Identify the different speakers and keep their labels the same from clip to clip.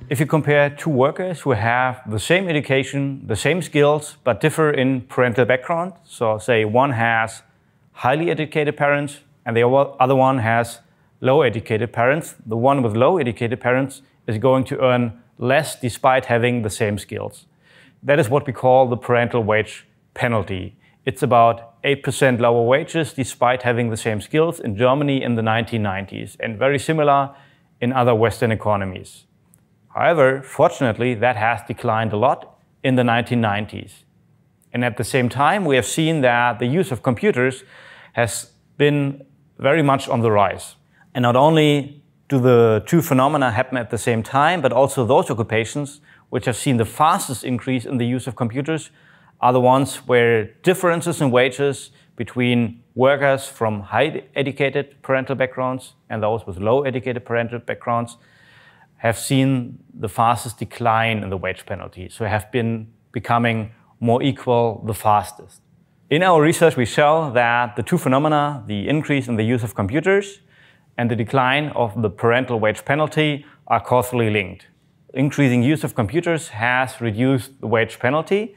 Speaker 1: If you compare two workers who have the same education, the same skills, but differ in parental background, so say one has highly educated parents and the other one has low educated parents, the one with low educated parents is going to earn less despite having the same skills. That is what we call the parental wage penalty. It's about 8% lower wages despite having the same skills in Germany in the 1990s, and very similar in other Western economies. However, fortunately, that has declined a lot in the 1990s. And at the same time, we have seen that the use of computers has been very much on the rise. And not only do the two phenomena happen at the same time, but also those occupations which have seen the fastest increase in the use of computers are the ones where differences in wages between workers from high educated parental backgrounds and those with low educated parental backgrounds have seen the fastest decline in the wage penalty, so have been becoming more equal the fastest. In our research, we show that the two phenomena, the increase in the use of computers and the decline of the parental wage penalty, are causally linked. Increasing use of computers has reduced the wage penalty.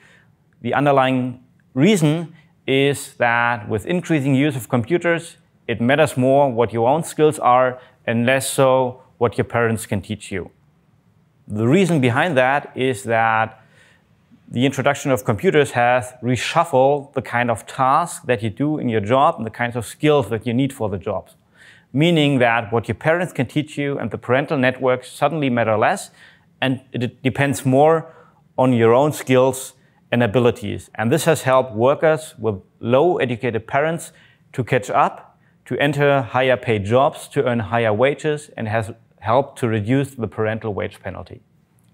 Speaker 1: The underlying reason is that with increasing use of computers, it matters more what your own skills are and less so what your parents can teach you. The reason behind that is that the introduction of computers has reshuffled the kind of tasks that you do in your job and the kinds of skills that you need for the jobs. Meaning that what your parents can teach you and the parental networks suddenly matter less, and it depends more on your own skills and abilities. And this has helped workers with low educated parents to catch up, to enter higher paid jobs, to earn higher wages, and has helped to reduce the parental wage penalty.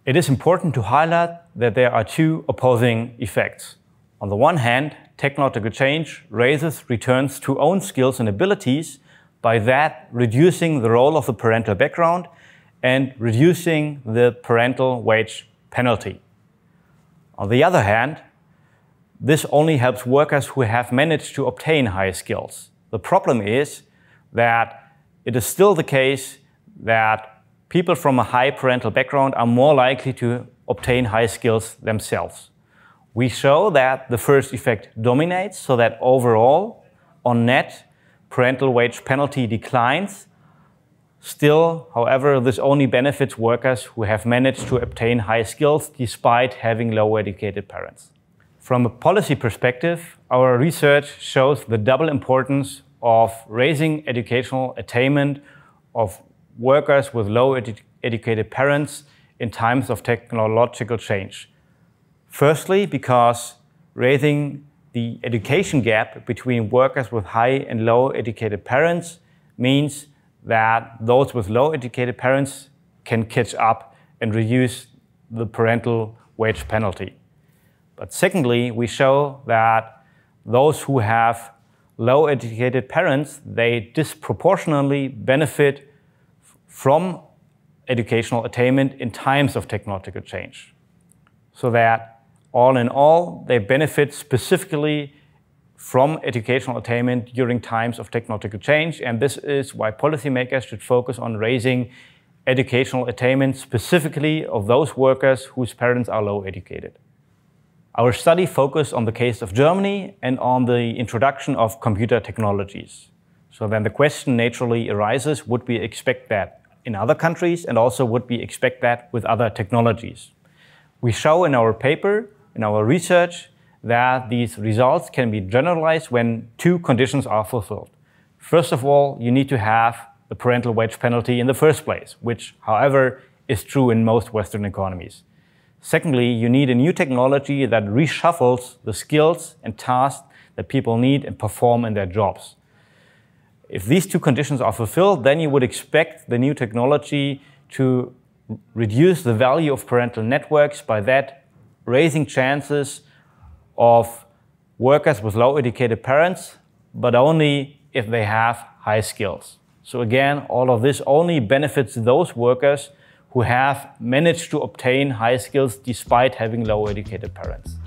Speaker 1: It is important to highlight that there are two opposing effects. On the one hand, technological change raises returns to own skills and abilities, by that reducing the role of the parental background and reducing the parental wage penalty. On the other hand, this only helps workers who have managed to obtain high skills. The problem is that it is still the case that people from a high parental background are more likely to obtain high skills themselves. We show that the first effect dominates, so that overall, on net, parental wage penalty declines. Still, however, this only benefits workers who have managed to obtain high skills despite having low educated parents. From a policy perspective, our research shows the double importance of raising educational attainment of workers with low educated parents in times of technological change. Firstly, because raising the education gap between workers with high and low educated parents means that those with low educated parents can catch up and reduce the parental wage penalty. But secondly, we show that those who have low educated parents, they disproportionately benefit from educational attainment in times of technological change. So that all in all, they benefit specifically from educational attainment during times of technological change, and this is why policymakers should focus on raising educational attainment specifically of those workers whose parents are low educated. Our study focused on the case of Germany and on the introduction of computer technologies. So then the question naturally arises, would we expect that in other countries, and also would we expect that with other technologies? We show in our paper, in our research, that these results can be generalized when two conditions are fulfilled. First of all, you need to have the parental wage penalty in the first place, which, however, is true in most Western economies. Secondly, you need a new technology that reshuffles the skills and tasks that people need and perform in their jobs. If these two conditions are fulfilled, then you would expect the new technology to reduce the value of parental networks, by that raising chances of workers with low educated parents, but only if they have high skills. So again, all of this only benefits those workers who have managed to obtain high skills despite having low educated parents.